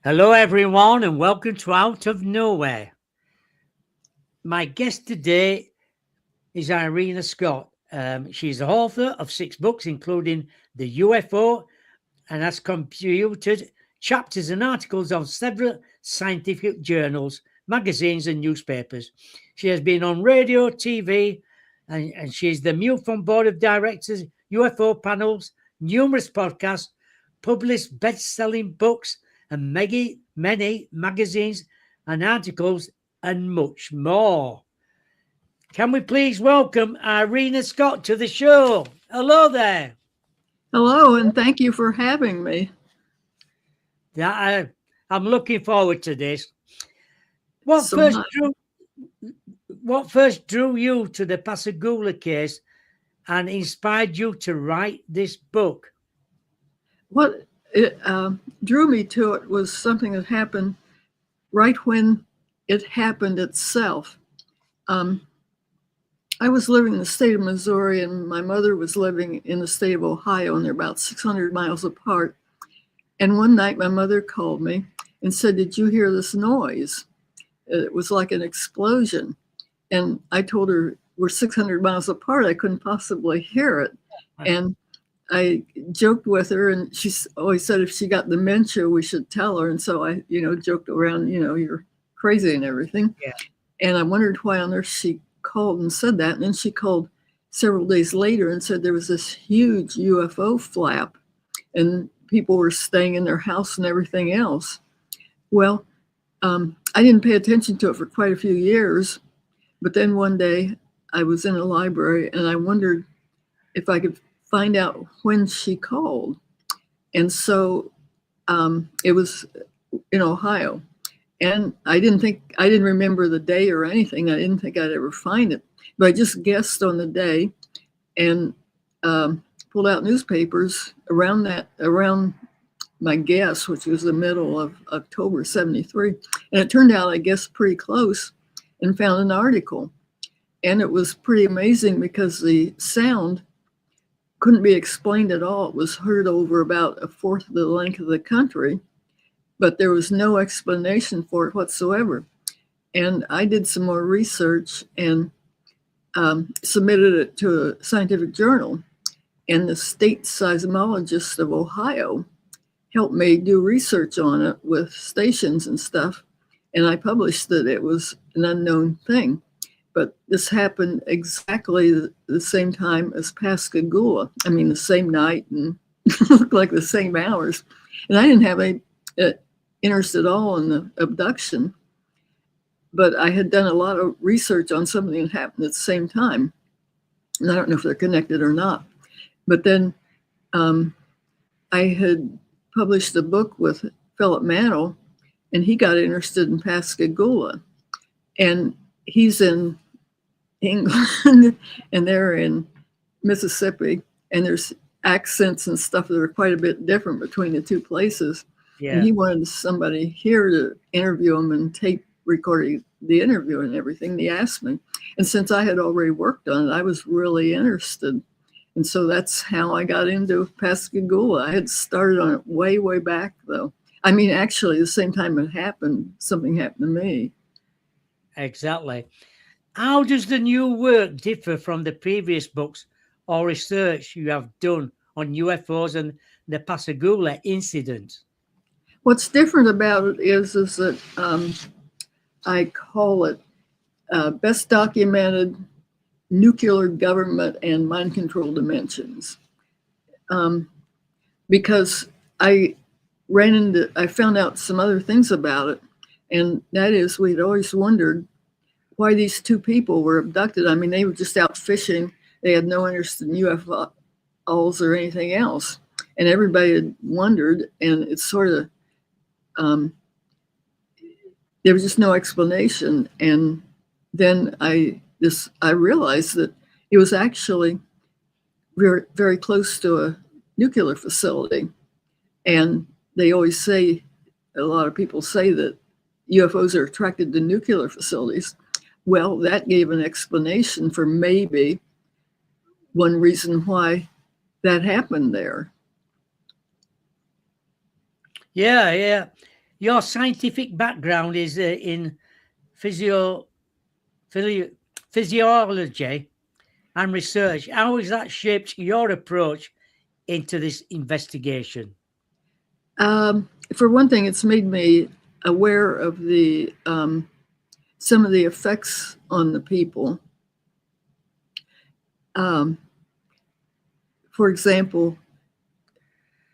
Hello, everyone, and welcome to Out of Nowhere. My guest today is Irena Scott. She's the author of 6 books, including The UFO, and has contributed chapters and articles on several scientific journals, magazines, and newspapers. She has been on radio, TV, and she's the MUFON Board of Directors, UFO panels, numerous podcasts, published best-selling books, and many magazines and articles, and much more. Can we please welcome Irena Scott to the show? Hello there. Hello, and thank you for having me. I'm looking forward to this. So What first drew you to the Pascagoula case and inspired you to write this book? what drew me to it was something that happened right when it happened itself. I was living in the state of Missouri, and my mother was living in the state of Ohio, and they're about 600 miles apart. And one night, my mother called me and said, "Did you hear this noise?" It was like an explosion. And I told her, "We're 600 miles apart. I couldn't possibly hear it." And I joked with her, and she always said if she got dementia, we should tell her. And so I, joked around, you're crazy and everything. Yeah. And I wondered why on earth she called and said that. And then she called several days later and said there was this huge UFO flap and people were staying in their house and everything else. Well, I didn't pay attention to it for quite a few years. But then one day I was in a library and I wondered if I could find out when she called. And so it was in Ohio. And I didn't remember the day or anything. I didn't think I'd ever find it. But I just guessed on the day and pulled out newspapers around my guess, which was the middle of October 73. And it turned out, I guess, pretty close, and found an article. And it was pretty amazing because the sound couldn't be explained at all. It was heard over about a fourth of the length of the country, but there was no explanation for it whatsoever. And I did some more research and submitted it to a scientific journal. And the state seismologist of Ohio helped me do research on it with stations and stuff. And I published that it was an unknown thing. But this happened exactly the same time as Pascagoula. I mean, the same night and looked like the same hours. And I didn't have any interest at all in the abduction. But I had done a lot of research on something that happened at the same time. And I don't know if they're connected or not. But then I had published a book with Philip Mantle, and he got interested in Pascagoula. And he's in England and they're in Mississippi, and there's accents and stuff that are quite a bit different between the two places. Yeah. And he wanted somebody here to interview him and tape recording the interview and everything. He asked me. And since I had already worked on it, I was really interested. And so that's how I got into Pascagoula. I had started on it way, way back, though. I mean, actually, the same time it happened, something happened to me. Exactly. How does the new work differ from the previous books or research you have done on UFOs and the Pascagoula incident? What's different about it is that I call it best documented nuclear government and mind control dimensions. Because I found out some other things about it. And that is, we'd always wondered why these two people were abducted. I mean, they were just out fishing. They had no interest in UFOs or anything else. And everybody had wondered, and it's sort of, there was just no explanation. And then I realized that it was actually very, very close to a nuclear facility. And they always say, a lot of people say that UFOs are attracted to nuclear facilities. Well, that gave an explanation for maybe one reason why that happened there. Yeah. Your scientific background is in physio, physio- physiology and research. How has that shaped your approach into this investigation? For one thing, it's made me aware of the some of the effects on the people. For example,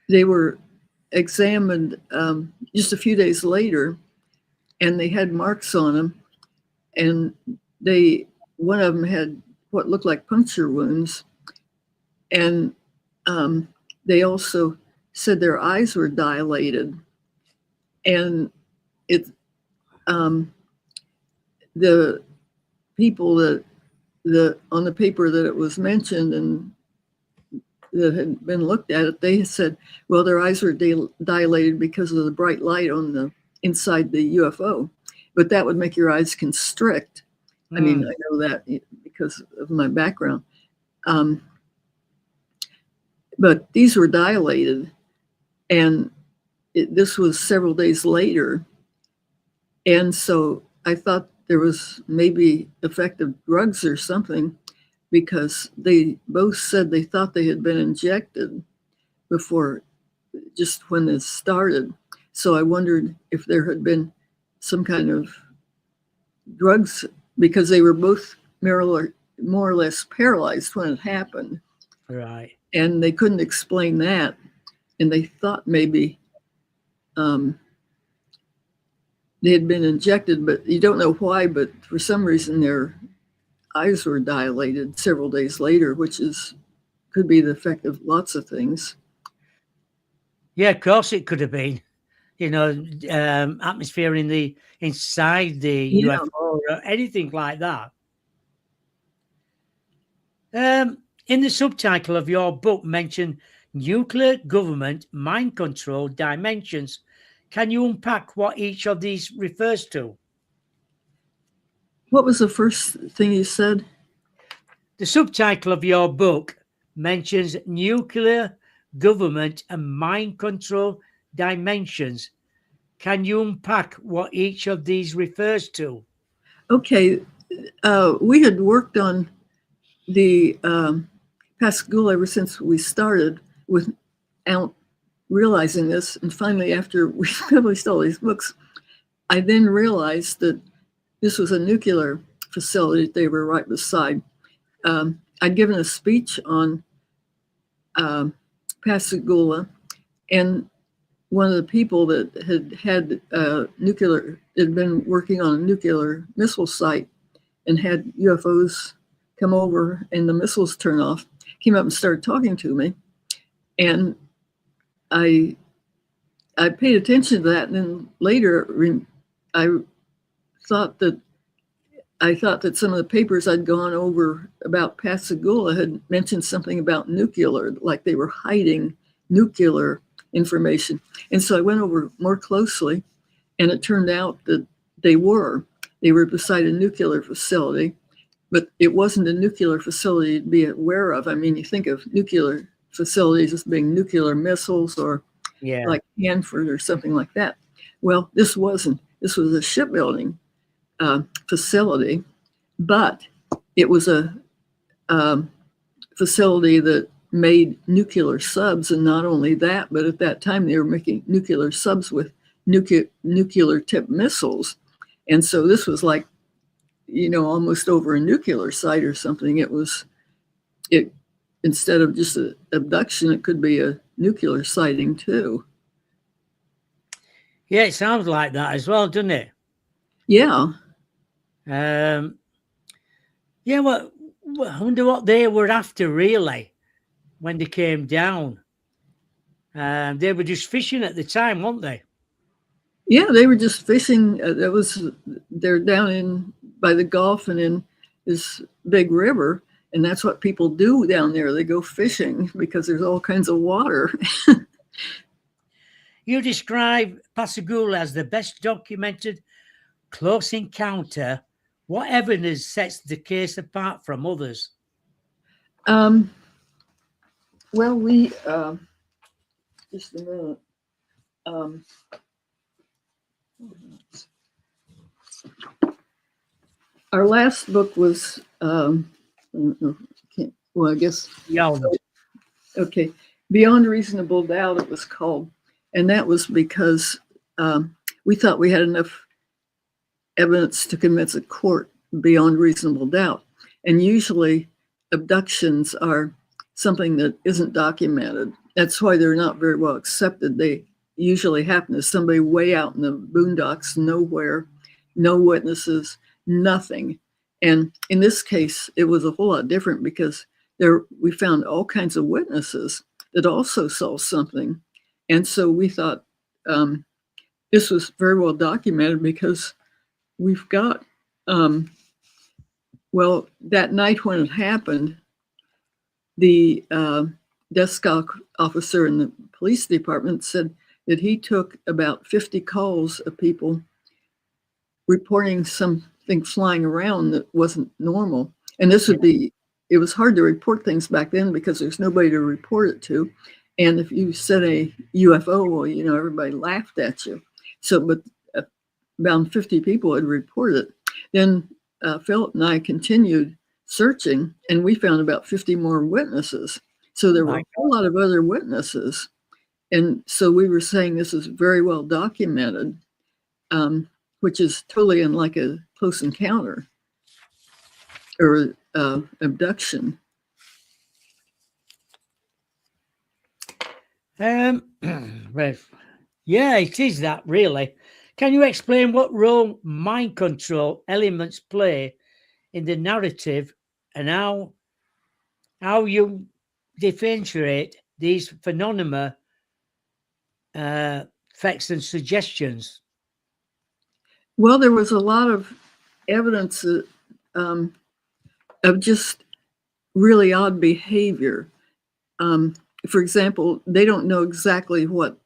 they were examined just a few days later, and they had marks on them, and one of them had what looked like puncture wounds, and they also said their eyes were dilated, and it the people that on the paper that it was mentioned and that had been looked at it, they said, well, their eyes were dilated because of the bright light on the inside the UFO, but that would make your eyes constrict. I mean, I know that because of my background. But these were dilated, and this was several days later. And so I thought there was maybe effective drugs or something, because they both said they thought they had been injected before, just when this started. So I wondered if there had been some kind of drugs, because they were both more or less paralyzed when it happened. Right. And they couldn't explain that. And they thought maybe they had been injected, but you don't know why, but for some reason their eyes were dilated several days later, which could be the effect of lots of things. Yeah, of course it could have been. Atmosphere inside the UFO or anything like that. In the subtitle of your book mentioned nuclear government, mind control, dimensions. Can you unpack what each of these refers to? What was the first thing you said? The subtitle of your book mentions nuclear government and mind control dimensions. Can you unpack what each of these refers to? Okay, we had worked on the Pascagoula ever since we started without realizing this. And finally, after we published all these books, I then realized that this was a nuclear facility that they were right beside. I'd given a speech on Pascagoula, and one of the people that had been working on a nuclear missile site and had UFOs come over and the missiles turn off, came up and started talking to me. And I paid attention to that. And then later I thought that some of the papers I'd gone over about Pascagoula had mentioned something about nuclear, like they were hiding nuclear information. And so I went over more closely, and it turned out that they were beside a nuclear facility, but it wasn't a nuclear facility to be aware of. I mean, you think of nuclear facilities as being nuclear missiles or like Hanford or something like that. Well, this wasn't. This was a shipbuilding facility, but it was a facility that made nuclear subs. And not only that, but at that time they were making nuclear subs with nuclear tipped missiles. And so this was like, almost over a nuclear site or something. It instead of just an abduction, it could be a nuclear sighting too. Yeah, it sounds like that as well, doesn't it? Yeah. Yeah, well, I wonder what they were after really when they came down. They were just fishing at the time, weren't they? Yeah, they were just fishing. They're down by the Gulf and in this big river, and that's what people do down there. They go fishing because there's all kinds of water. You describe Pascagoula as the best documented close encounter. What evidence sets the case apart from others? Well, we just a minute. Our last book was, I guess, Beyond. okay, Beyond Reasonable Doubt, it was called. And that was because we thought we had enough evidence to convince a court beyond reasonable doubt. And usually abductions are something that isn't documented. That's why they're not very well accepted. They usually happen to somebody way out in the boondocks, nowhere, no witnesses, nothing. And in this case, it was a whole lot different because we found all kinds of witnesses that also saw something. And so we thought this was very well documented because we've got, well, that night when it happened, the desk officer in the police department said that he took about 50 calls of people reporting something flying around that wasn't normal. And this would be, it was hard to report things back then because there's nobody to report it to. And if you said a UFO, well, you know, everybody laughed at you. So, but about 50 people had reported it. Then Philip and I continued searching, and we found about 50 more witnesses. So there were a whole lot of other witnesses. And so we were saying this is very well documented, which is totally unlike a close encounter or abduction. Right. Yeah, it is that, really. Can you explain what role mind control elements play in the narrative and how you differentiate these phenomena, facts and suggestions? Well, there was a lot of evidence of just really odd behavior. For example, they don't know exactly what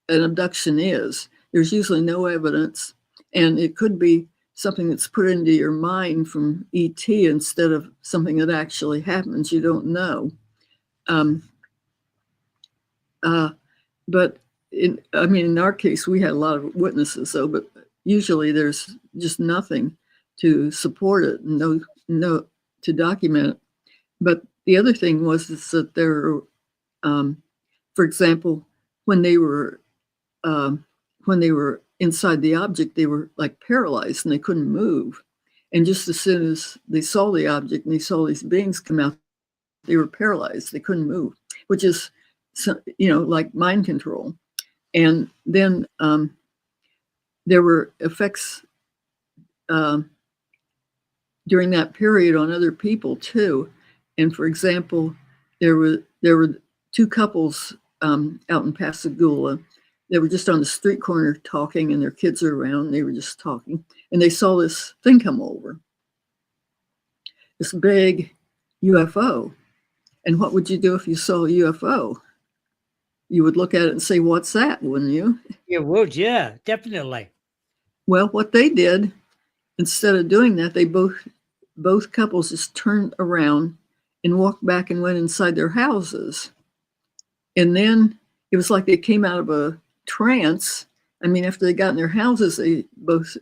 an abduction is. There's usually no evidence, and it could be something that's put into your mind from ET instead of something that actually happens. You don't know. But in our case, we had a lot of witnesses, though, but usually there's just nothing to support it, no to document it. But the other thing was that there, for example, when they were inside the object, they were like paralyzed and they couldn't move. And just as soon as they saw the object and they saw these beings come out, they were paralyzed. They couldn't move, which is, like mind control. And then there were effects during that period on other people too. And for example, there were two couples out in Pascagoula. They were just on the street corner talking, and their kids are around. They were just talking, and they saw this thing come over, this big UFO. And what would you do if you saw a UFO? You would look at it and say, "What's that?" Wouldn't you? You would, yeah, definitely. Well, what they did, instead of doing that, they both couples just turned around and walked back and went inside their houses. And then it was like they came out of a trance. I mean, after they got in their houses, both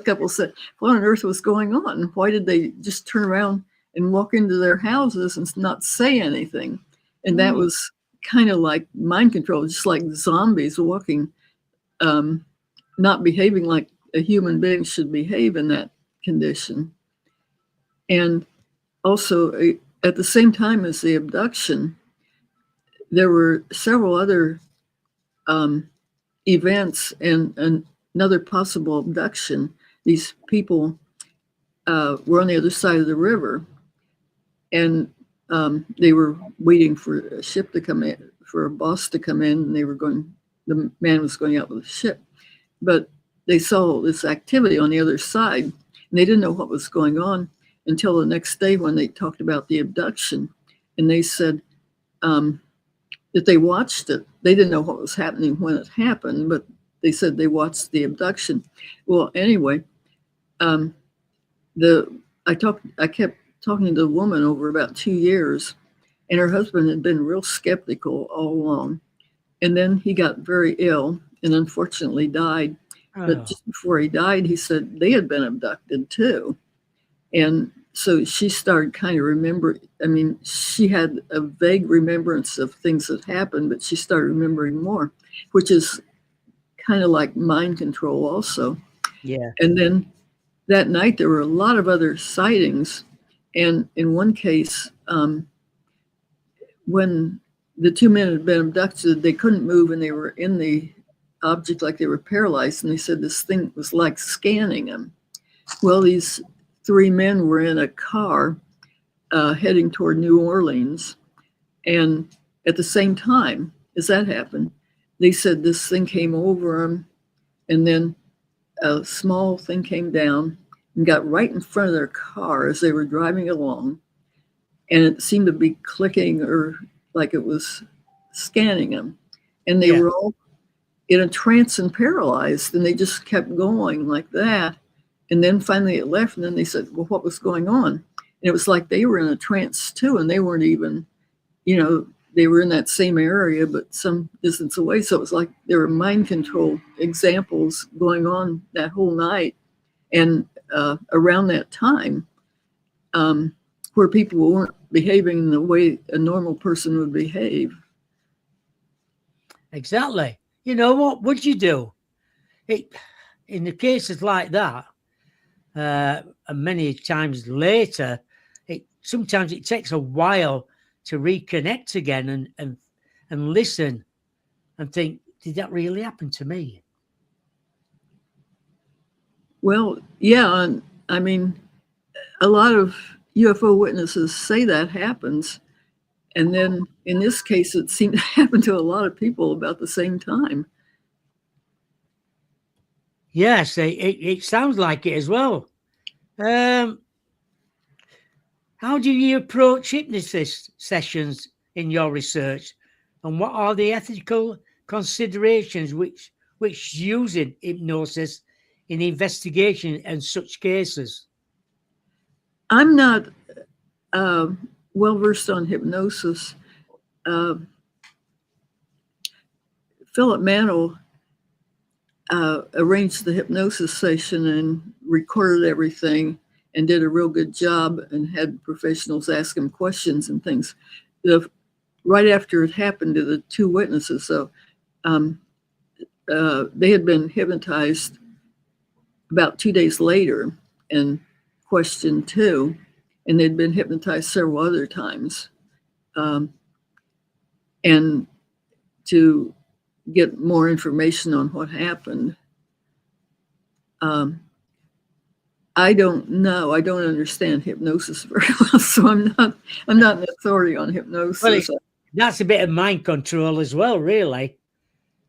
couples said, "What on earth was going on? Why did they just turn around and walk into their houses and not say anything?" And that was kind of like mind control, just like zombies walking, not behaving like a human being should behave in that condition. And also, at the same time as the abduction, there were several other events and another possible abduction. These people were on the other side of the river, and they were waiting for a ship to come in, for a boss to come in, and the man was going out with the ship. But they saw this activity on the other side, and they didn't know what was going on until the next day when they talked about the abduction. And they said that they watched it. They didn't know what was happening when it happened, but they said they watched the abduction. Well, anyway, I kept talking to the woman over about 2 years, and her husband had been real skeptical all along. And then he got very ill and unfortunately died. But Oh, just before he died, he said they had been abducted too. And so she started kind of remembering. I mean, she had a vague remembrance of things that happened, but she started remembering more, which is kind of like mind control also. yeah, And then that night, there were a lot of other sightings. And in one case, when the two men had been abducted, they couldn't move and they were in the object like they were paralyzed. And they said this thing was like scanning them. Well, these three men were in a car heading toward New Orleans. And at the same time as that happened, they said this thing came over them. And then a small thing came down and got right in front of their car as they were driving along. And it seemed to be clicking or like it was scanning them. And they yeah. were all in a trance and paralyzed. And they just kept going like that. And then finally it left. And then they said, well, what was going on? And it was like they were in a trance too. And they weren't even, they were in that same area, but some distance away. So it was like there were mind control examples going on that whole night. And around that time, where people weren't behaving in the way a normal person would behave. Exactly. You know, what would you do? In the cases like that, and many times later, sometimes it takes a while to reconnect again and listen and think, did that really happen to me? Well, yeah, and I mean, a lot of UFO witnesses say that happens. And then in this case, it seemed to happen to a lot of people about the same time. Yes, it sounds like it as well. How do you approach hypnosis sessions in your research, and what are the ethical considerations which using hypnosis in investigation and such cases? I'm not well versed on hypnosis. Uh, Philip Mantle arranged the hypnosis session and recorded everything and did a real good job and had professionals ask him questions and things. Right after it happened to the two witnesses, so they had been hypnotized about 2 days later and questioned too, and they'd been hypnotized several other times. And to get more information on what happened. I don't know. I don't understand hypnosis very well, so I'm not an authority on hypnosis. Well, that's a bit of mind control as well, really.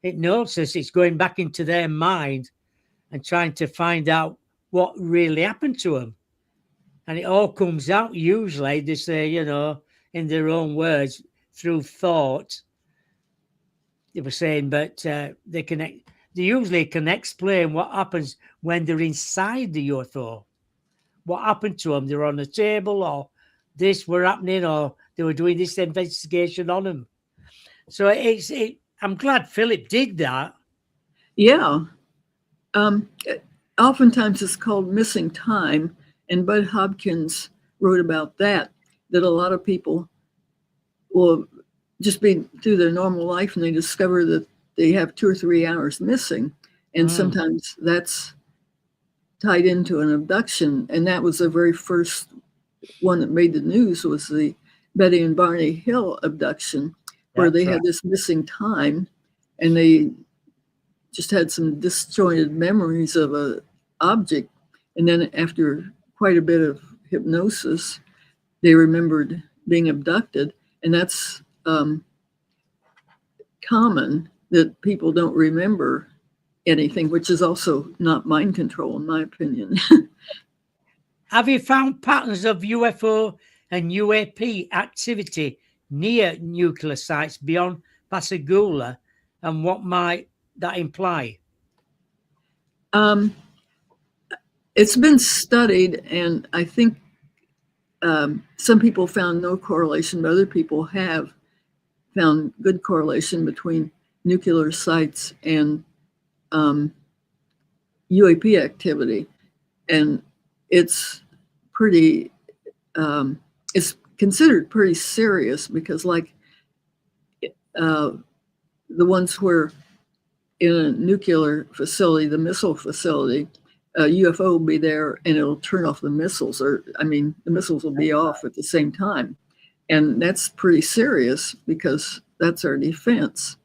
Hypnosis, it's going back into their mind and trying to find out what really happened to them. And it all comes out usually, they say, in their own words, through thought. They were saying, but they usually can explain what happens when they're inside the UFO. What happened to them? They're on the table, or this were happening, or they were doing this investigation on them. So I'm glad Philip did that. Yeah. Oftentimes it's called missing time, and Bud Hopkins wrote about that a lot of people will just be through their normal life and they discover that they have 2 or 3 hours missing. And sometimes that's tied into an abduction. And that was the very first one that made the news, was the Betty and Barney Hill abduction, where they had this missing time and they just had some disjointed memories of an object. And then after quite a bit of hypnosis, they remembered being abducted. And that's common, that people don't remember anything, which is also not mind control, in my opinion. Have you found patterns of UFO and UAP activity near nuclear sites beyond Pascagoula, and what might that imply? It's been studied, and I think some people found no correlation, but other people have found good correlation between nuclear sites and UAP activity, and it's pretty. It's considered pretty serious because, like, uh, the ones where in a nuclear facility, the missile facility, a UFO will be there and it'll turn off the missiles, or I mean, the missiles will be off at the same time, and that's pretty serious because that's our defense.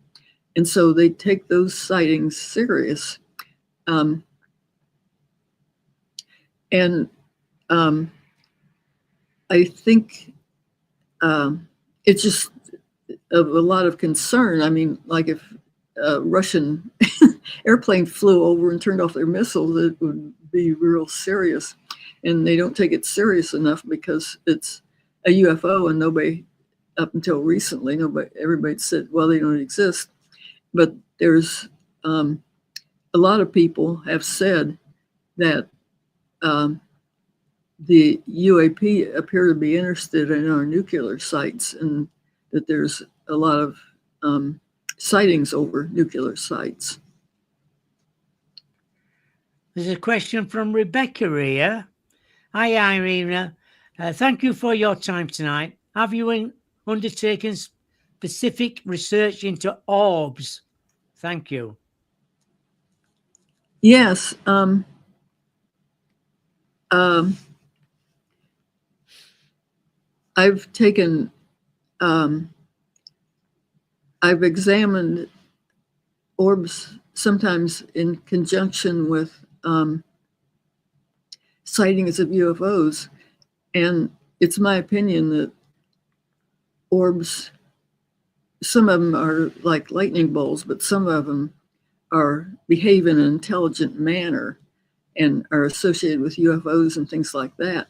And so they take those sightings serious. Um, and I think it's just of a lot of concern. I mean, like if a Russian airplane flew over and turned off their missiles, it would be real serious. And they don't take it serious enough because it's a UFO, and nobody, up until recently, everybody said, well, they don't exist. But there's a lot of people have said that the UAP appear to be interested in our nuclear sites, and that there's a lot of sightings over nuclear sites. There's a question from Rebecca here. Hi, Irena. Thank you for your time tonight. Have you undertaken specific research into orbs? Thank you. Yes. I've taken, I've examined orbs sometimes in conjunction with sightings of UFOs. And it's my opinion that orbs, some of them are like lightning bolts, but some of them behave in an intelligent manner and are associated with UFOs and things like that.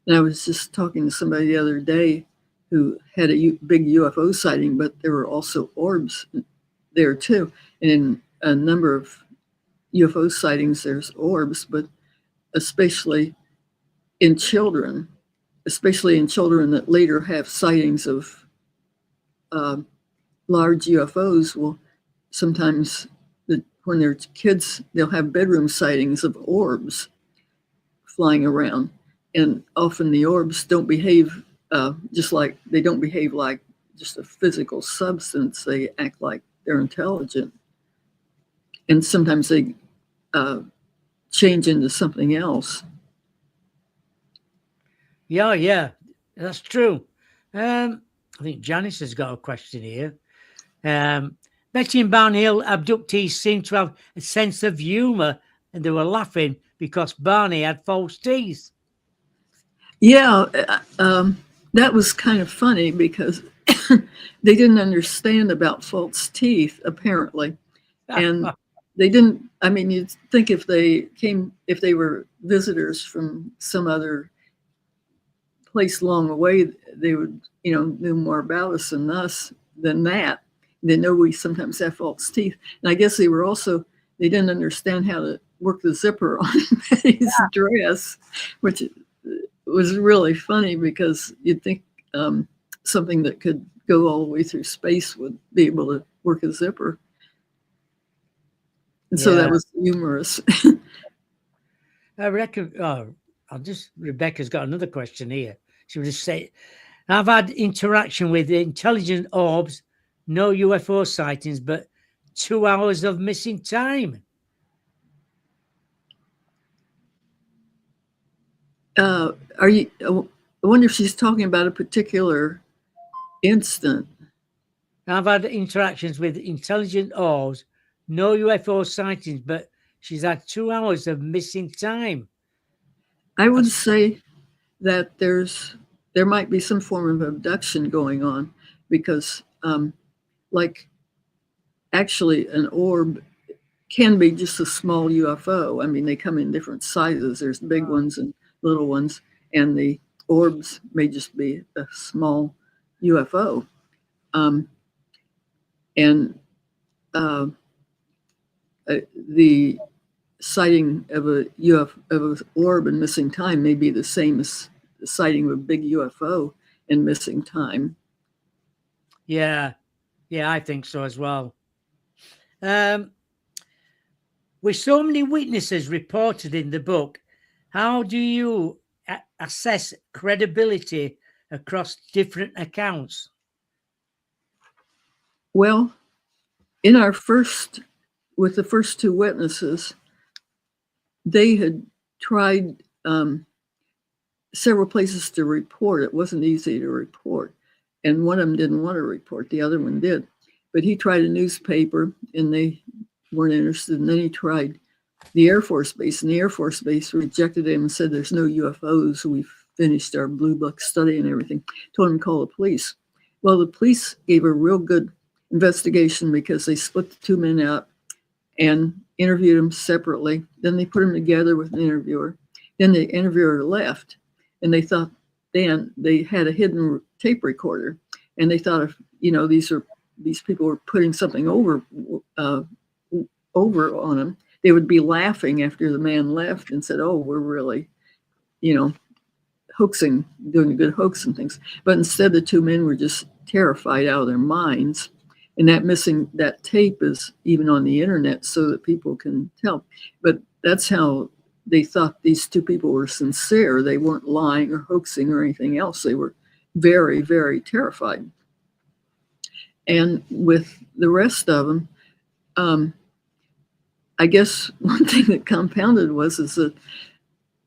And I was just talking to somebody the other day who had a big UFO sighting, but there were also orbs there too. And in a number of UFO sightings, there's orbs, but especially in children that later have sightings of large UFOs. Will sometimes, when they're kids, they'll have bedroom sightings of orbs flying around. And often the orbs don't behave they don't behave like just a physical substance. They act like they're intelligent. And sometimes they change into something else. Yeah, that's true. I think Janice has got a question here. Betty and Barnhill abductees seem to have a sense of humour, and they were laughing because Barney had false teeth. Yeah, that was kind of funny because they didn't understand about false teeth, apparently. And they didn't, I mean, you'd think if they were visitors from some other place along the way, they would, know more about us than that. They know we sometimes have false teeth. And I guess they didn't understand how to work the zipper on Betty's dress, which was really funny because you'd think something that could go all the way through space would be able to work a zipper. And so that was humorous. I reckon, Rebecca's got another question here. She would just say, I've had interaction with intelligent orbs, no UFO sightings, but 2 hours of missing time. I wonder if she's talking about a particular instant. I've had interactions with intelligent orbs, no UFO sightings, but she's had 2 hours of missing time. I would say that there might be some form of abduction going on because, like, actually an orb can be just a small UFO. I mean, they come in different sizes. There's big ones and little ones, and the orbs may just be a small UFO. The sighting of an orb and missing time may be the same as the sighting of a big UFO and missing time. Yeah, I think so as well. With so many witnesses reported in the book, how do you assess credibility across different accounts? Well, with the first two witnesses, they had tried several places to report. It wasn't easy to report. And one of them didn't want to report, the other one did. But he tried a newspaper and they weren't interested. And then he tried the Air Force Base, and the Air Force Base rejected him and said, "There's no UFOs. We've finished our Blue Book study and everything." Told him to call the police. Well, the police gave a real good investigation because they split the two men out and interviewed them separately. Then they put them together with an interviewer. Then the interviewer left, and they thought then they had a hidden tape recorder, and they thought, if these people were putting something over on them, they would be laughing after the man left and said, "Oh, we're really, hoaxing, doing a good hoax and things." But instead, the two men were just terrified out of their minds. And that tape is even on the internet so that people can tell. But that's how they thought these two people were sincere. They weren't lying or hoaxing or anything else. They were very, very terrified. And with the rest of them, I guess one thing that compounded is that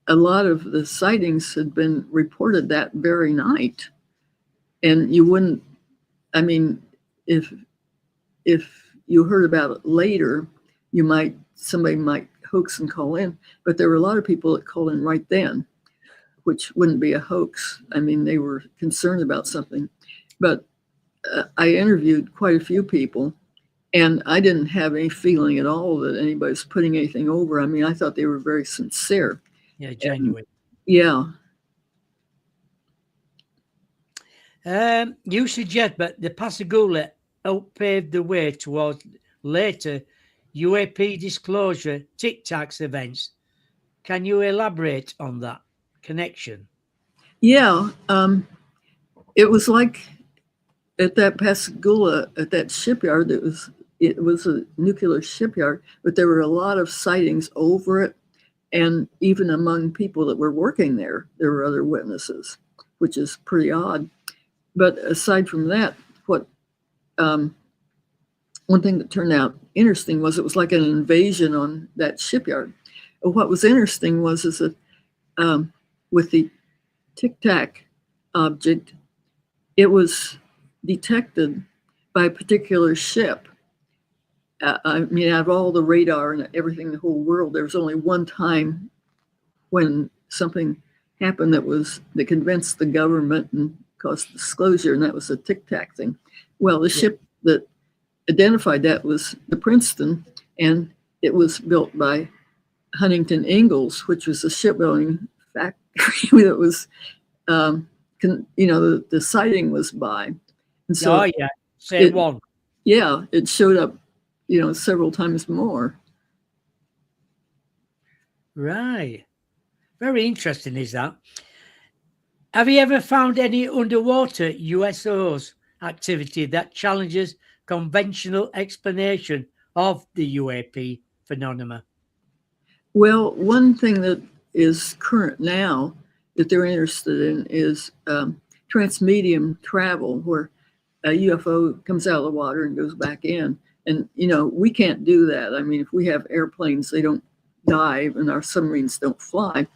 a lot of the sightings had been reported that very night. And you wouldn't, I mean, if you heard about it later, somebody might hoax and call in, but there were a lot of people that called in right then, which wouldn't be a hoax. I mean, they were concerned about something. But I interviewed quite a few people, and I didn't have any feeling at all that anybody was putting anything over. I mean, I thought they were very sincere. Yeah, genuine. Yeah. You suggest, but the Pascagoula outpaved the way towards later UAP disclosure Tic Tacs events. Can you elaborate on that connection? Yeah. It was like at that Pascagoula, at that shipyard, it was a nuclear shipyard, but there were a lot of sightings over it. And even among people that were working there were other witnesses, which is pretty odd. But aside from that, one thing that turned out interesting was it was like an invasion on that shipyard. What was interesting is that with the Tic Tac object, it was detected by a particular ship. I mean, out of all the radar and everything in the whole world, there was only one time when something happened that convinced the government and caused disclosure, and that was the Tic Tac thing. Well, the ship that identified that was the Princeton, and it was built by Huntington Ingalls, which was a shipbuilding factory that was, the sighting was by. And so same one. Yeah, it showed up, several times more. Right. Very interesting, is that? Have you ever found any underwater USOs activity that challenges conventional explanation of the UAP phenomena? Well, one thing that is current now that they're interested in is transmedium travel, where a UFO comes out of the water and goes back in. And, we can't do that. I mean, if we have airplanes, they don't dive and our submarines don't fly.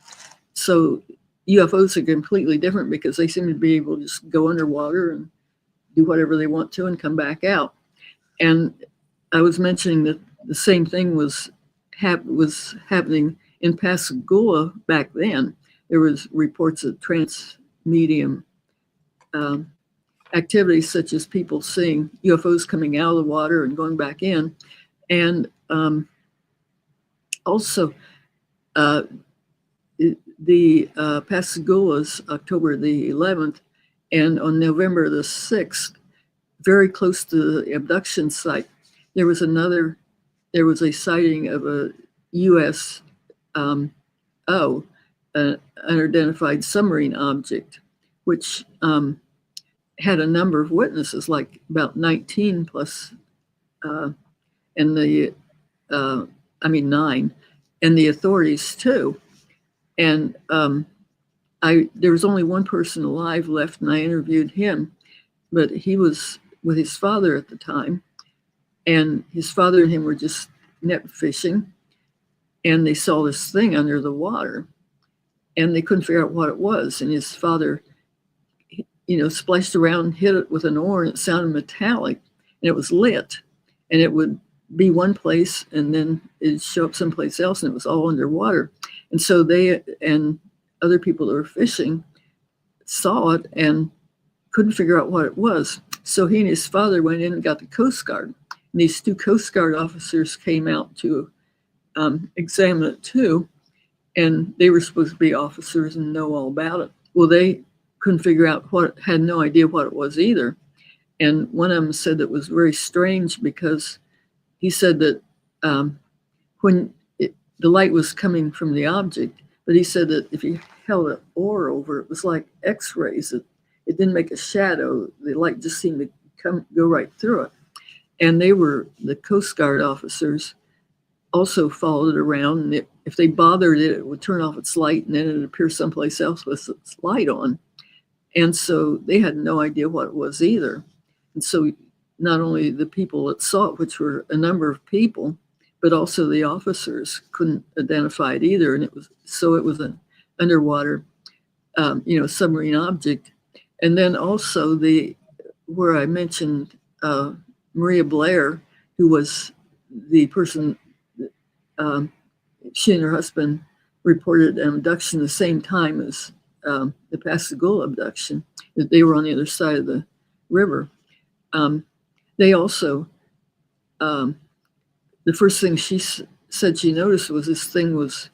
So UFOs are completely different because they seem to be able to just go underwater and do whatever they want to and come back out. And I was mentioning that the same thing was happening in Pascagoula back then. There was reports of transmedium activities, such as people seeing UFOs coming out of the water and going back in. And also, the Pascagoula's October the 11th, and on November the 6th, very close to the abduction site, there was a sighting of a USO, an unidentified submarine object, which had a number of witnesses, like about 19 plus, and the 9, and the authorities too. And there was only one person alive left, and I interviewed him, but he was with his father at the time, and his father and him were just net fishing, and they saw this thing under the water, and they couldn't figure out what it was. And his father, splashed around, hit it with an oar, and it sounded metallic, and it was lit, and it would be one place, and then it'd show up someplace else, and it was all underwater. And so they and other people that were fishing saw it and couldn't figure out what it was. So he and his father went in and got the Coast Guard. And these 2 Coast Guard officers came out to examine it too. And they were supposed to be officers and know all about it. Well, they couldn't figure out had no idea what it was either. And one of them said that was very strange because he said that when the light was coming from the object, but he said that if you held an oar over it, was like X-rays. It didn't make a shadow. The light just seemed to go right through it. And the Coast Guard officers also followed it around. And if they bothered it, it would turn off its light, and then it would appear someplace else with its light on. And so they had no idea what it was either. And so not only the people that saw it, which were a number of people, but also the officers couldn't identify it either. And it was an underwater, submarine object. And then also where I mentioned Maria Blair, who was the person, she and her husband reported an abduction the same time as the Pascagoula abduction, that they were on the other side of the river. They also, the first thing she said she noticed was this thing was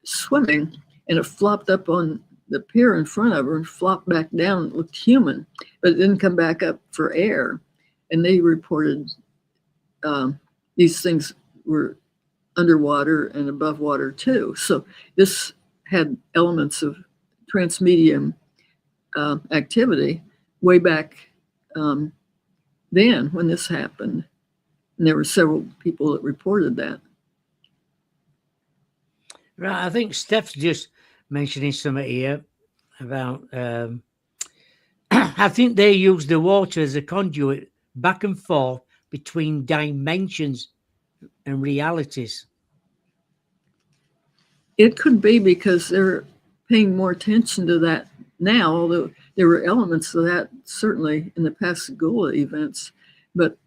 swimming, and it flopped up on the pier in front of her and flopped back down. It looked human, but it didn't come back up for air. And they reported these things were underwater and above water too. So this had elements of transmedium activity way back then when this happened. And there were several people that reported that. Right, I think Steph's just mentioning something here about, I think they use the water as a conduit back and forth between dimensions and realities. It could be because they're paying more attention to that now, although there were elements of that certainly in the Pascagoula events. But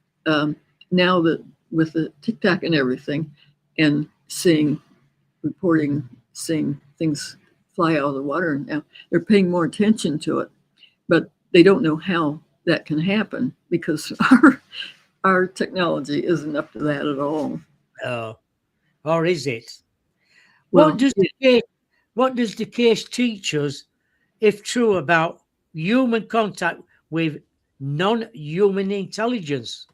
now that with the tic-tac and everything, and seeing things fly out of the water, now they're paying more attention to it. But they don't know how that can happen because our technology isn't up to that at all. Oh, or is it? Well, what does the case teach us, if true, about human contact with non-human intelligence?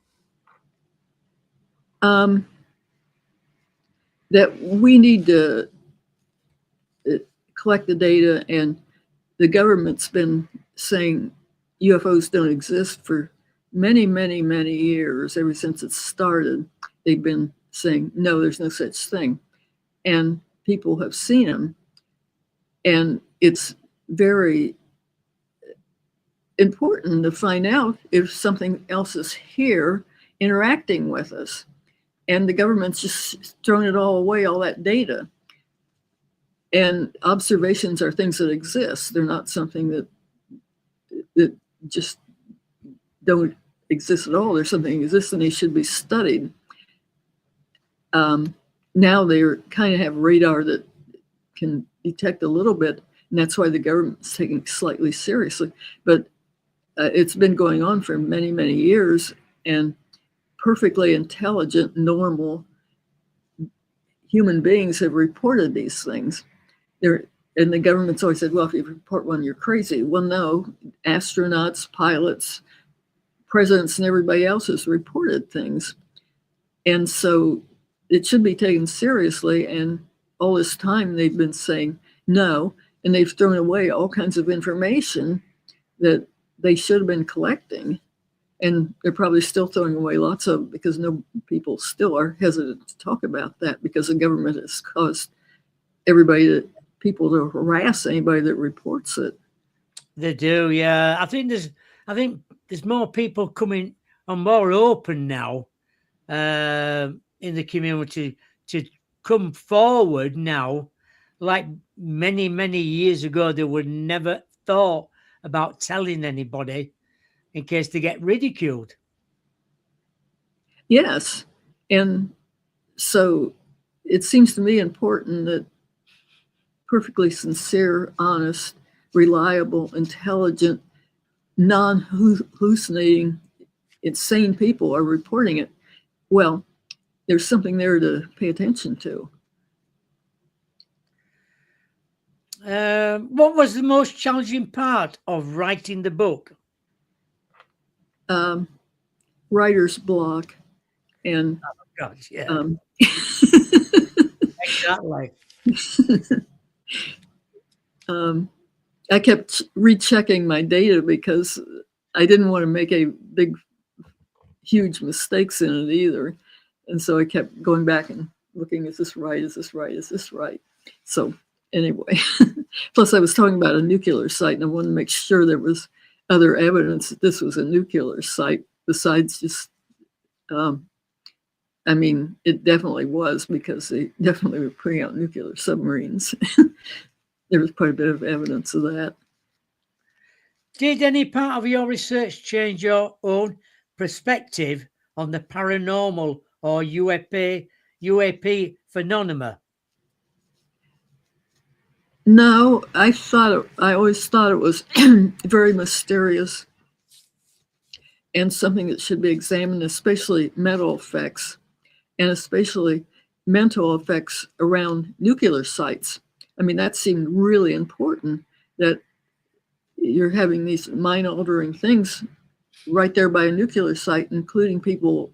That we need to collect the data, and the government's been saying UFOs don't exist for many, many, many years. Ever since it started, they've been saying, no, there's no such thing. And people have seen them. And it's very important to find out if something else is here interacting with us. And the government's just thrown it all away, all that data. And observations are things that exist. They're not something that just don't exist at all. There's something that exists and they should be studied. Now they kind of have radar that can detect a little bit, and that's why the government's taking it slightly seriously. But it's been going on for many, many years, and perfectly intelligent, normal human beings have reported these things. And the government's always said, well, if you report one, you're crazy. Well, no, astronauts, pilots, presidents, and everybody else has reported things. And so it should be taken seriously. And all this time they've been saying no, and they've thrown away all kinds of information that they should have been collecting. And they're probably still throwing away lots of, because no people still are hesitant to talk about that, because the government has caused people to harass anybody that reports it. They do, yeah. I think there's more people coming and more open now in the community to come forward now. Like many years ago, they would never thought about telling anybody in case they get ridiculed. Yes. And so it seems to me important that perfectly sincere, honest, reliable, intelligent, non-hallucinating, insane people are reporting it. Well, there's something there to pay attention to. What was the most challenging part of writing the book? Writer's block. And God, yeah. Exactly. I kept rechecking my data because I didn't want to make huge mistakes in it either. And so I kept going back and looking, is this right? Is this right? Is this right? So anyway, plus I was talking about a nuclear site, and I wanted to make sure there was other evidence that this was a nuclear site besides just, I mean, it definitely was, because they definitely were putting out nuclear submarines. There was quite a bit of evidence of that. Did any part of your research change your own perspective on the paranormal or UAP phenomena? No, I always thought it was very mysterious and something that should be examined, especially mental effects, and especially mental effects around nuclear sites. I mean, that seemed really important, that you're having these mind-altering things right there by a nuclear site, including people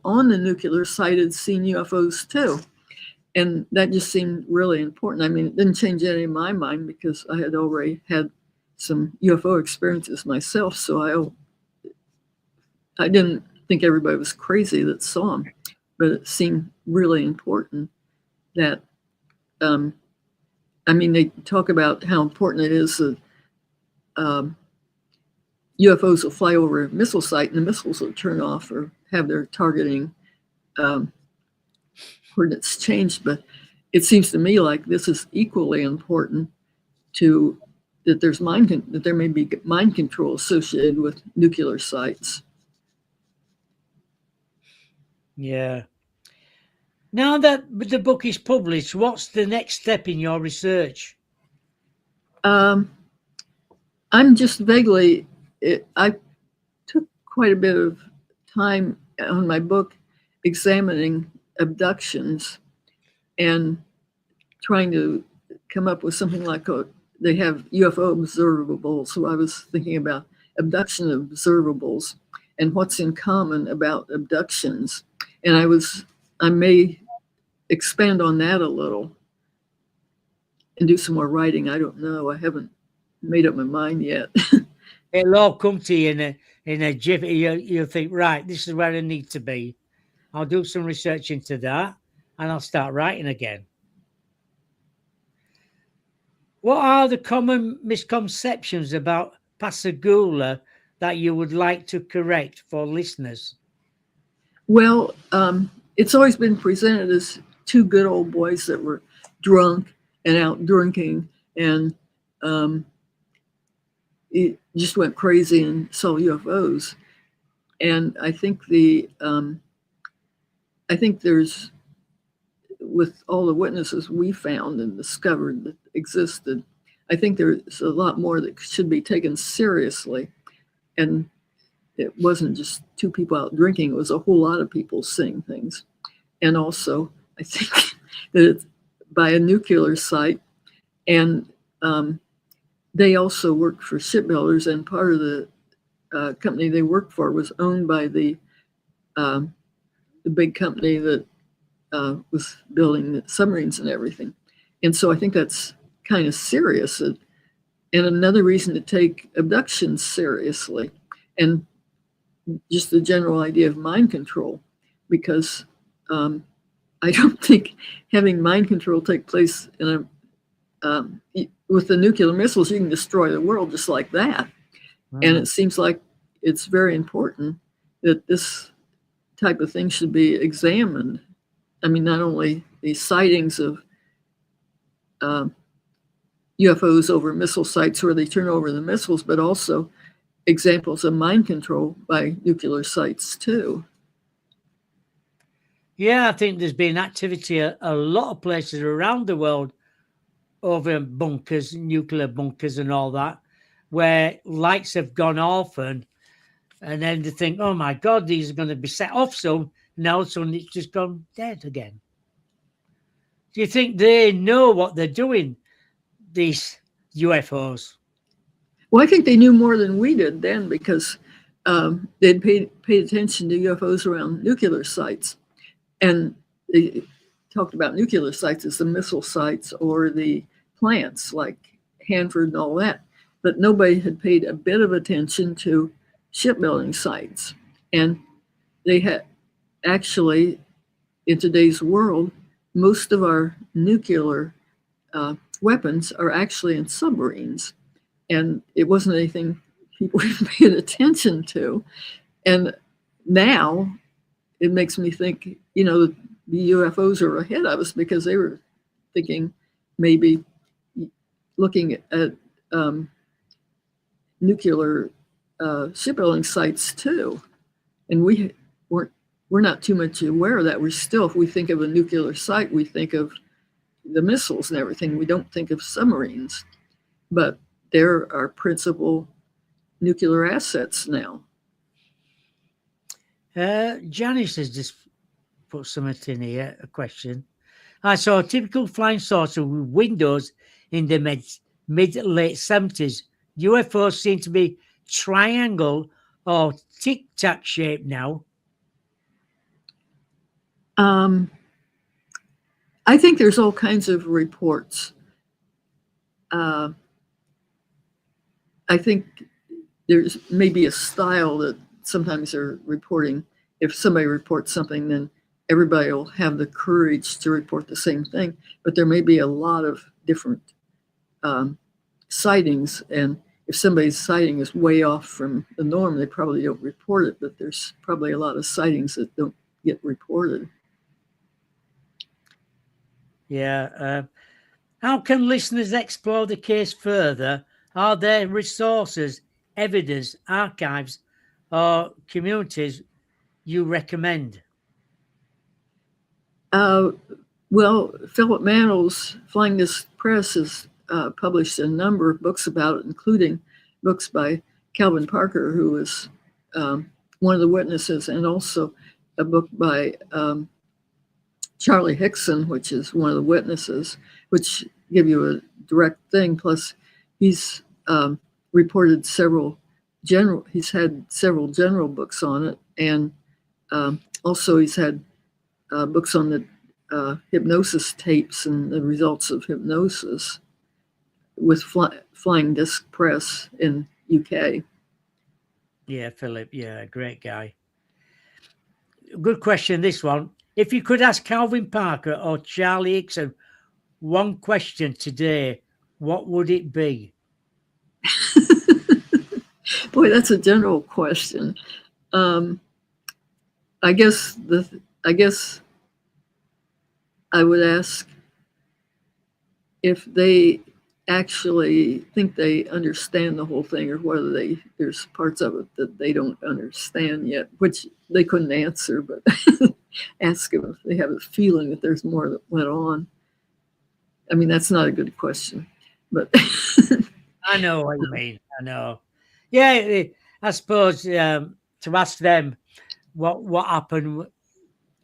on the nuclear site had seen UFOs too. And that just seemed really important. I mean, it didn't change any of my mind, because I had already had some UFO experiences myself. So I didn't think everybody was crazy that saw them, but it seemed really important that, I mean, they talk about how important it is that UFOs will fly over a missile site and the missiles will turn off or have their targeting coordinates changed. But it seems to me like this is equally important, that there may be mind control associated with nuclear sites. Yeah. Now that the book is published, what's the next step in your research? I'm just vaguely, I took quite a bit of time on my book examining abductions and trying to come up with something like they have UFO observables. So I was thinking about abduction observables and what's in common about abductions. And I may expand on that a little and do some more writing. I don't know. I haven't made up my mind yet. It'll all come to you in a jiffy. You'll think, right, this is where I need to be. I'll do some research into that, and I'll start writing again. What are the common misconceptions about Pascagoula that you would like to correct for listeners? Well, it's always been presented as two good old boys that were drunk and out drinking, and it just went crazy and saw UFOs. And I think I think there's, with all the witnesses we found and discovered that existed, I think there's a lot more that should be taken seriously. And it wasn't just two people out drinking, it was a whole lot of people seeing things. And also, I think that it's by a nuclear site, and they also worked for shipbuilders, and part of the company they worked for was owned by the big company that was building the submarines and everything. And so I think that's kind of serious. And another reason to take abductions seriously. And just the general idea of mind control, because I don't think having mind control take place in with the nuclear missiles, you can destroy the world just like that. And it seems like it's very important that this type of thing should be examined. I mean, not only the sightings of UFOs over missile sites where they turn over the missiles, but also examples of mind control by nuclear sites too. Yeah, I think there's been activity at a lot of places around the world over bunkers, nuclear bunkers and all that, where lights have gone off and then they think, oh my God, these are going to be set off soon. Now suddenly it's just gone dead again. Do you think they know what they're doing, these UFOs? Well, I think they knew more than we did then, because they'd paid attention to UFOs around nuclear sites. And they talked about nuclear sites as the missile sites or the plants like Hanford and all that. But nobody had paid a bit of attention to shipbuilding sites. And they had actually, in today's world, most of our nuclear weapons are actually in submarines. And it wasn't anything people were paying attention to. And now it makes me think, the UFOs are ahead of us, because they were thinking maybe looking at nuclear shipbuilding sites too. And we're not too much aware of that. We're still, if we think of a nuclear site, we think of the missiles and everything. We don't think of submarines. But they're our principal nuclear assets now. Janice has just put something in here, a question. I saw a typical flying saucer with windows in the mid-late 70s. UFOs seem to be triangle or tic-tac shape now. I think there's all kinds of reports. I think there's maybe a style that sometimes they're reporting. If somebody reports something, then everybody will have the courage to report the same thing. But there may be a lot of different sightings. And if somebody's sighting is way off from the norm, they probably don't report it. But there's probably a lot of sightings that don't get reported. Yeah. How can listeners explore the case further? Are there resources, evidence, archives, or communities you recommend? Well, Philip Mantle's Flying Disc Press has published a number of books about it, including books by Calvin Parker, who was one of the witnesses, and also a book by Charlie Hickson, which is one of the witnesses, which give you a direct thing. Plus, he's reported he's had several general books on it, and also he's had books on the hypnosis tapes and the results of hypnosis with Flying Disc Press in UK. Yeah, Philip. Yeah, great guy. Good question, this one. If you could ask Calvin Parker or Charlie Hickson one question today, what would it be? Boy, that's a general question. I guess I would ask if they actually think they understand the whole thing, or whether there's parts of it that they don't understand yet, which they couldn't answer, but ask them if they have a feeling that there's more that went on. I mean, that's not a good question, but I know what you mean. I know. Yeah, I suppose to ask them what happened,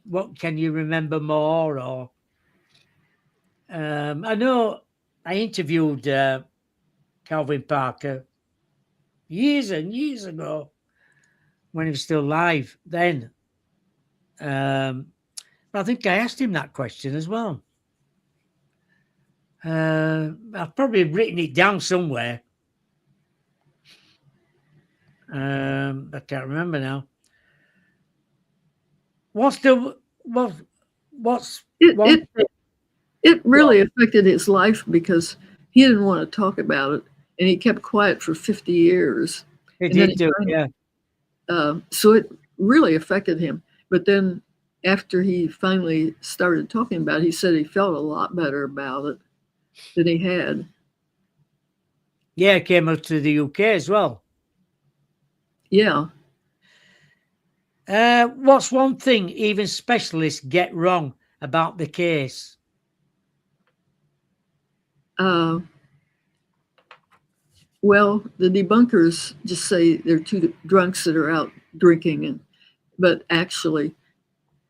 what can you remember more, or I know I interviewed Calvin Parker years and years ago when he was still alive then. But I think I asked him that question as well. I've probably written it down somewhere. I can't remember now. What's the what's It one it thing? it Well, really affected his life because he didn't want to talk about it, and he kept quiet for 50 years, it and then did do, yeah. so it really affected him. But then after he finally started talking about it, he said he felt a lot better about it than he had. Yeah, it came up to the UK as well. Yeah. What's one thing even specialists get wrong about the case? Uh, well, the debunkers just say they're two drunks that are out drinking, but actually,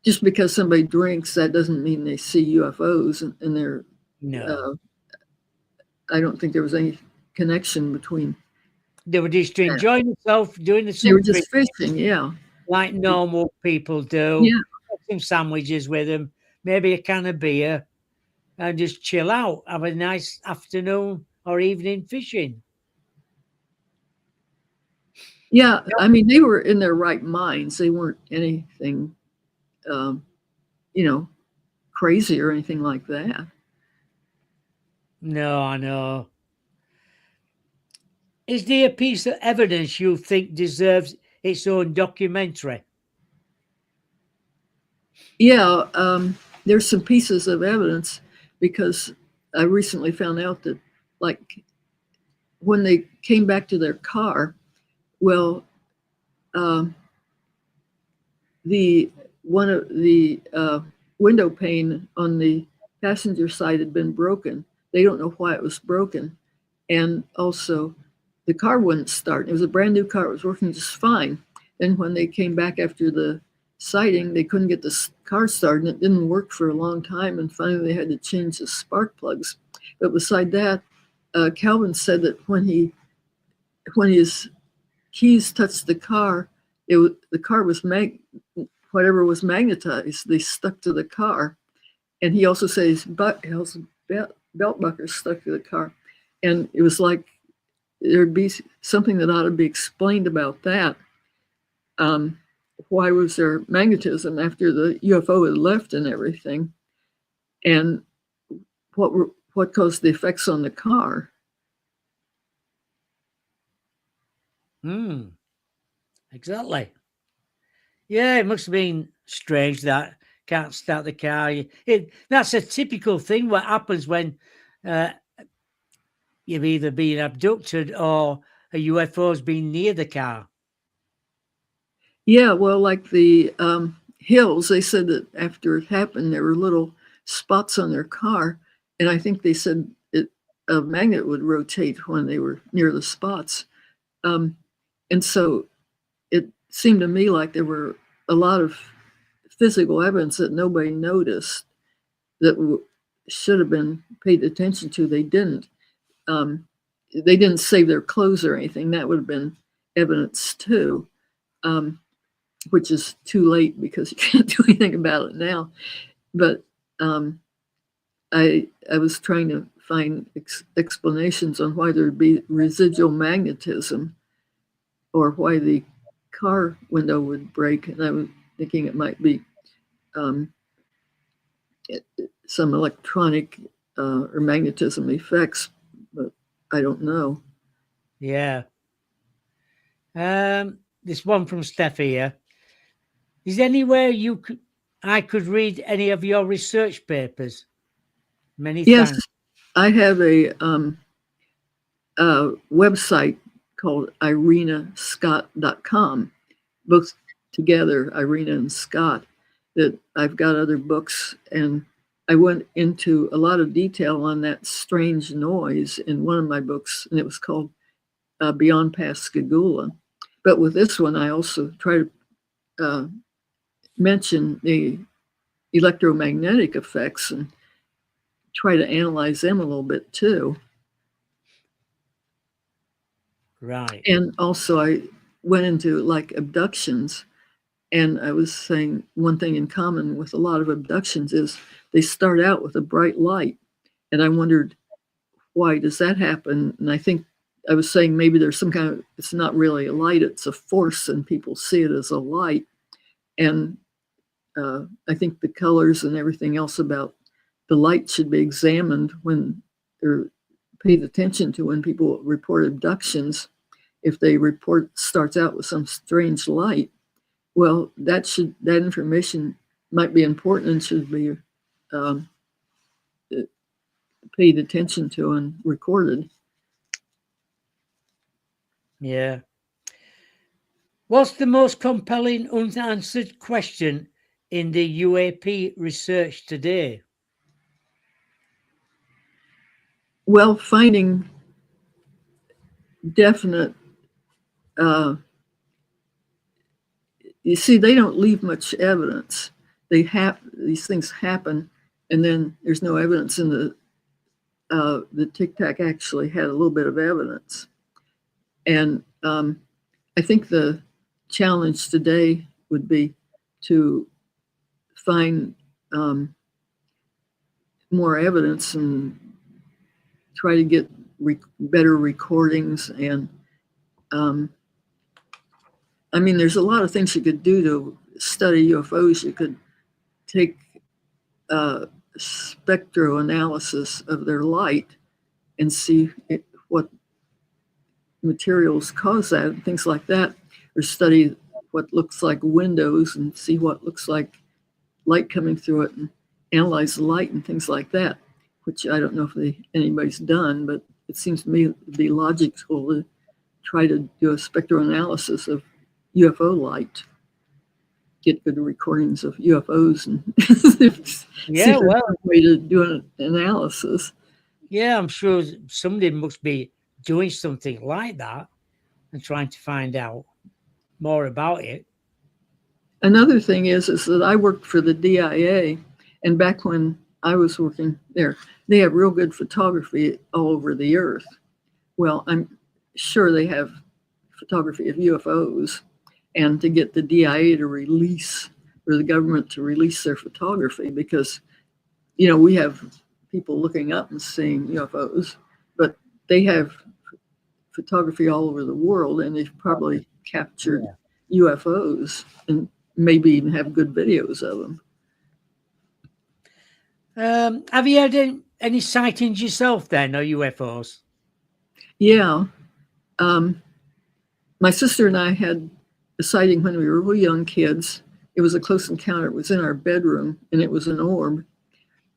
just because somebody drinks, that doesn't mean they see UFOs, and they're. No. Uh, I don't think there was any connection between They were just that. enjoying themselves, doing the They were sun just fishing fishing, yeah. like normal people do. Yeah, Have some sandwiches with them, maybe a can of beer, and just chill out, have a nice afternoon or evening fishing. yeah. I mean, they were in their right minds. They weren't anything, um, you know, crazy or anything like that. No, I know. Is there a piece of evidence you think deserves its own documentary? Yeah, there's some pieces of evidence because I recently found out that, like, when they came back to their car, well, um, the one of the window pane on the passenger side had been broken. They don't know why it was broken, and also the car wouldn't start. It was a brand new car; it was working just fine. Then when they came back after the sighting, they couldn't get the car started, and it didn't work for a long time. And finally, they had to change the spark plugs. But beside that, Calvin said that when his keys touched the car, the car was whatever was magnetized, they stuck to the car. And he also said his belt buckles stuck to the car. And it was like there'd be something that ought to be explained about that. Um, why was there magnetism after the UFO had left and everything? And what caused the effects on the car? Hmm, exactly. Yeah, it must have been strange that can't start the car. That's a typical thing what happens when uh, you've either been abducted or a UFO's been near the car. Yeah, well, like the hills, they said that after it happened, there were little spots on their car, and I think they said a magnet would rotate when they were near the spots, um, and so it seemed to me like there were a lot of physical evidence that nobody noticed that should have been paid attention to. They didn't. Um, they didn't save their clothes or anything. That would have been evidence too. Um, which is too late because you can't do anything about it now. But um, I was trying to find explanations on why there'd be residual magnetism or why the car window would break, and I was thinking it might be um, some electronic or magnetism effects, but I don't know. Yeah. This one from Steph here. Is there anywhere I could read any of your research papers? Many Yes, thanks. I have a website called irenascott.com, both together, Irena and Scott, that I've got other books. And I went into a lot of detail on that strange noise in one of my books, and it was called Beyond Pascagoula. But with this one, I also try to uh, mention the electromagnetic effects and try to analyze them a little bit too. Right. And also, I went into like abductions. And I was saying one thing in common with a lot of abductions is they start out with a bright light. And I wondered, why does that happen? And I think I was saying maybe there's some kind of, it's not really a light, it's a force, and people see it as a light. And I think the colors and everything else about the light should be examined when they're paid attention to when people report abductions. If they report starts out with some strange light, well, that information might be important and should be um, paid attention to and recorded. Yeah. What's the most compelling unanswered question in the UAP research today? Well, finding definite, you see, they don't leave much evidence. These things happen, and then there's no evidence in the Tic Tac actually had a little bit of evidence. And I think the challenge today would be to find more evidence and try to get better recordings. And I mean, there's a lot of things you could do to study UFOs. You could take spectroanalysis of their light and see what materials cause that and things like that, or study what looks like windows and see what looks like light coming through it and analyze the light and things like that, which I don't know if anybody's done, but it seems to me to be logical to try to do a spectroanalysis of UFO light, get good recordings of UFOs and see if there's a way to do an analysis. Yeah, I'm sure somebody must be doing something like that and trying to find out more about it. Another thing is that I worked for the DIA, and back when I was working there, they have real good photography all over the earth. Well, I'm sure they have photography of UFOs, and to get the DIA to release, or the government to release their photography, because, you know, we have people looking up and seeing UFOs, but they have photography all over the world, and they've probably captured UFOs and maybe even have good videos of them. Have you had any sightings yourself then, or UFOs? Yeah. My sister and I had a sighting when we were real young kids. It was a close encounter. It was in our bedroom, and it was an orb,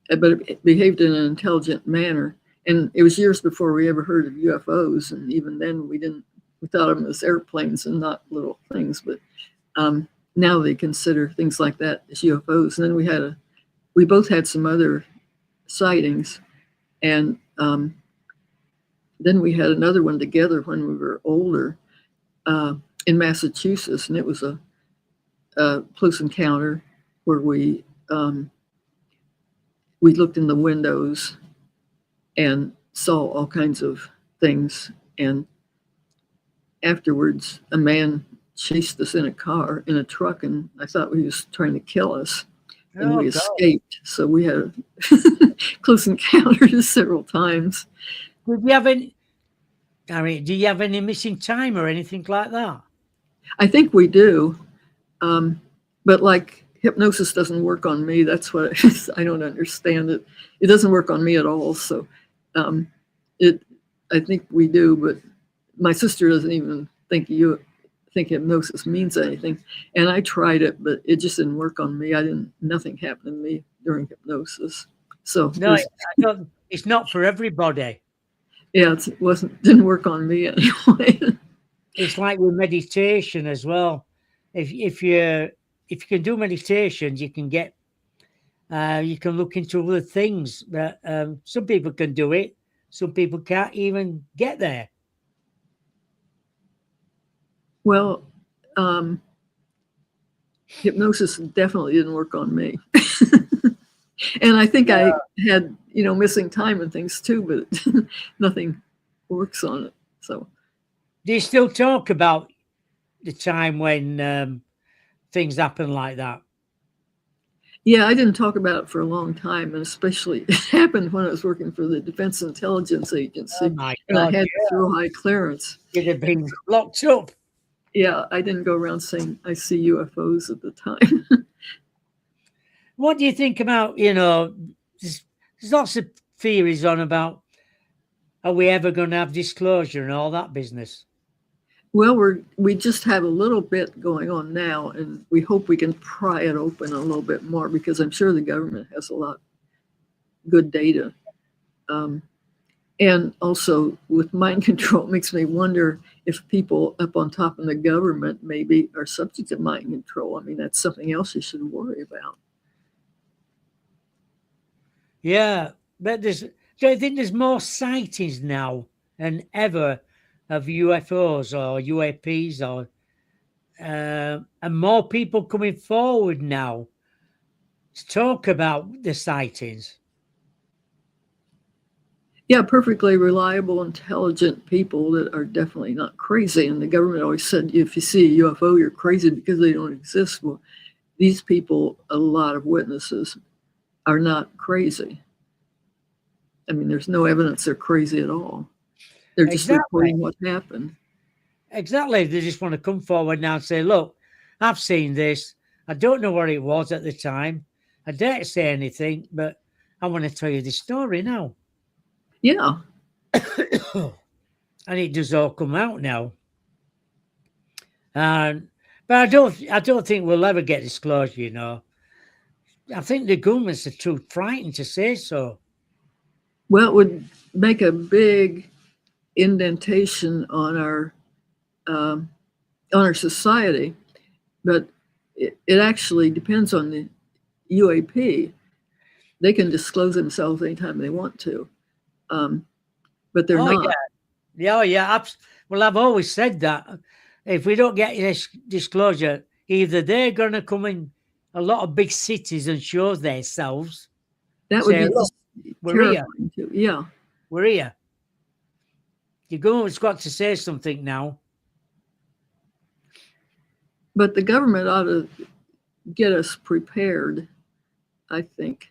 but it behaved in an intelligent manner. And it was years before we ever heard of UFOs, and even then we thought of them as airplanes and not little things. But now they consider things like that as UFOs. And then we both had some other sightings, and then we had another one together when we were older in Massachusetts, and it was a close encounter where we looked in the windows and saw all kinds of things. And afterwards, a man chased us in a truck, and I thought he was trying to kill us. And we escaped. So we had close encounters several times. Do you have any missing time or anything like that? I think we do. But like hypnosis doesn't work on me. That's what I don't understand it. It doesn't work on me at all. So I think we do, but my sister doesn't even think hypnosis means anything. And I tried it, but it just didn't work on me. Nothing happened to me during hypnosis. So no, it's not for everybody. Yeah, didn't work on me anyway. It's like with meditation as well. If you can do meditations, you can get you can look into other things. But some people can do it. Some people can't even get there. Well, hypnosis definitely didn't work on me. And I think I had, missing time and things too, but nothing works on it. So, do you still talk about the time when things happen like that? Yeah, I didn't talk about it for a long time, and especially it happened when I was working for the Defense Intelligence Agency. Oh my God, and I had to throw high clearance. You'd have been locked up. Yeah, I didn't go around saying I see UFOs at the time. What do you think about, there's lots of theories on about, are we ever going to have disclosure and all that business? Well, we just have a little bit going on now, and we hope we can pry it open a little bit more because I'm sure the government has a lot good data. And also with mind control, it makes me wonder if people up on top of the government maybe are subject to mind control. I mean, that's something else you should worry about. Yeah, but do you think there's more sightings now than ever of UFOs or UAPs and more people coming forward now to talk about the sightings? Yeah, perfectly reliable, intelligent people that are definitely not crazy. And the government always said, if you see a UFO, you're crazy because they don't exist. Well, these people, a lot of witnesses, are not crazy. I mean, there's no evidence they're crazy at all. They're just Exactly. reporting what happened. Exactly. They just want to come forward now and say, look, I've seen this. I don't know what it was at the time. I dare say anything, but I want to tell you the story now. Yeah, And it does all come out now. And but I don't think we'll ever get disclosure, I think the governments are too frightened to say so. well, it would make a big indentation um, on our society, but it actually depends on the UAP. They can disclose themselves anytime they want to, but they're Oh not. yeah. Yeah, oh, yeah. Well, I've always said that if we don't get this disclosure, either they're going to come in a lot of big cities and show themselves, That would say, be look, just we're here, terrifying too. Yeah, we're here. The government's got to say something now. but the government ought to get us prepared, I think.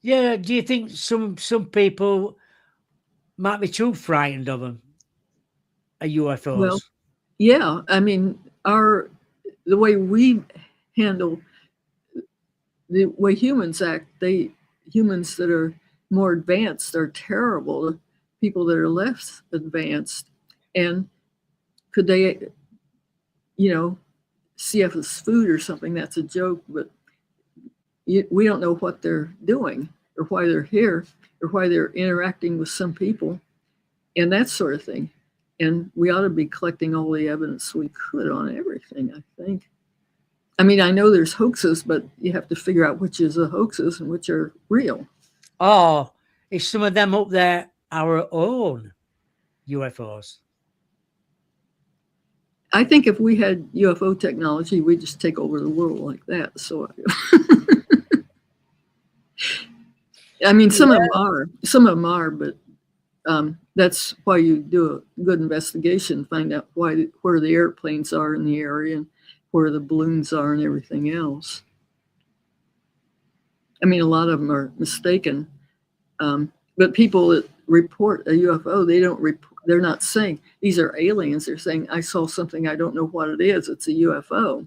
Yeah, do you think some people might be too frightened of them, Well, UFOs? yeah, I mean, the way we handle the way humans act, humans that are more advanced are terrible to people that are less advanced. And could they, you know, see us as food or something? That's a joke, but we don't know what they're doing or why they're here or why they're interacting with some people and that sort of thing. And we ought to be collecting all the evidence we could on everything, I think. I mean, I know there's hoaxes, but you have to figure out which is the hoaxes and which are real. Or is some of them up there our own UFOs? I think if we had UFO technology, we'd just take over the world like that. So, I mean, Yeah. some of them are, but that's why you do a good investigation, find out where the airplanes are in the area and where the balloons are and everything else. I mean, a lot of them are mistaken, but people that report a UFO, they don't report. They're not saying these are aliens. They're saying I saw something. I don't know what it is. It's a UFO,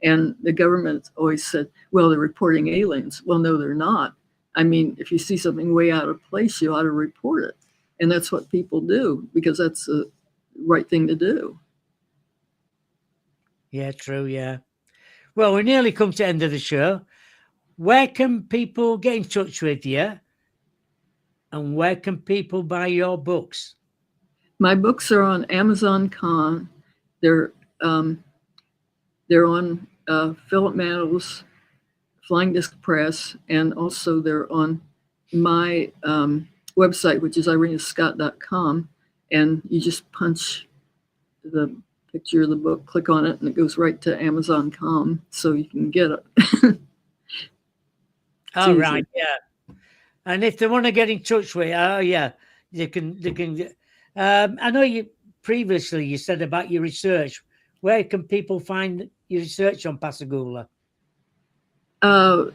and the government always said, "Well, they're reporting aliens." Well, no, they're not. I mean, if you see something way out of place, you ought to report it, and that's what people do because that's the right thing to do. Yeah, true. Yeah. Well, we nearly come to the end of the show. Where can people get in touch with you? And where can people buy your books? My books are on Amazon.com. They're um, they're on Philip Mantle's Flying Disc Press, and also they're on my website, which is irenascott.com. And you just punch the picture of the book, click on it, and it goes right to Amazon.com, so you can get it. It's All easy. right, yeah. And if they want to get in touch with you, oh yeah, they can. They can. I know you previously you said about your research. Where can people find your research on Pascagoula? Uh,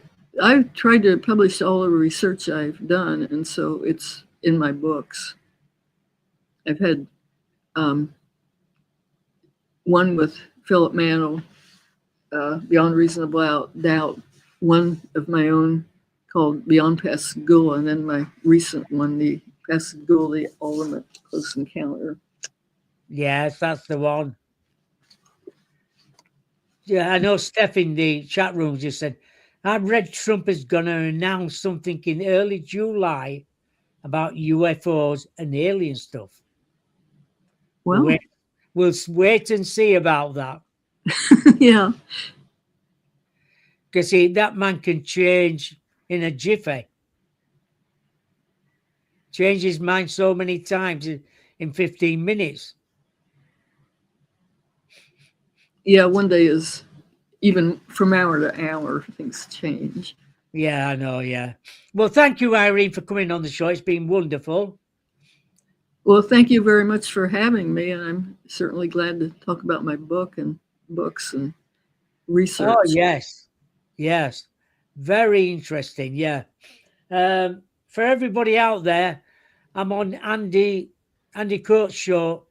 I've tried to publish all the research I've done, and so it's in my books. I've had um, one with Philip Mantle, Beyond Reasonable Doubt, one of my own called Beyond Pascagoula, and then my recent one, the Pascagoula, the Ultimate Close Encounter. Yes, that's the one. Yeah, I know Steph in the chat room just said, I read Trump is going to announce something in early July about UFOs and alien stuff. Well, We'll wait and see about that. yeah. Because that man can change in a jiffy. Change his mind so many times in 15 minutes. Yeah, one day is even from hour to hour, things change. Yeah, I know, yeah. Well, thank you, Irene, for coming on the show. It's been wonderful. Well, thank you very much for having me, and I'm certainly glad to talk about my book and books and research. Oh, yes. Yes. Very interesting, yeah. For everybody out there, I'm on Andy Coates' show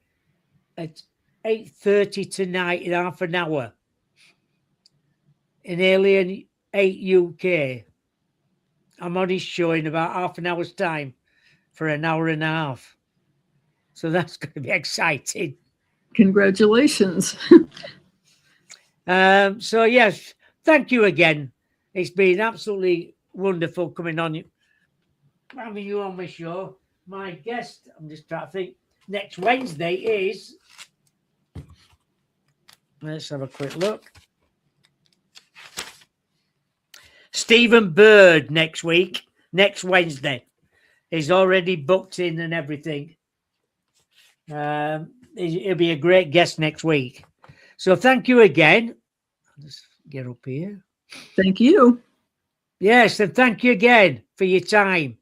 at 8:30 tonight in half an hour in Alien 8 UK. I'm on his show in about half an hour's time for an hour and a half. So that's going to be exciting. Congratulations. So, yes, thank you again. It's been absolutely wonderful coming on, having you on my show. My guest, I'm just trying to think, next Wednesday is, let's have a quick look, Stephen Bird next week, next Wednesday. He's already booked in and everything. He'll be a great guest next week. So thank you again. I'll just get up here. Thank you. Yes, and thank you again for your time.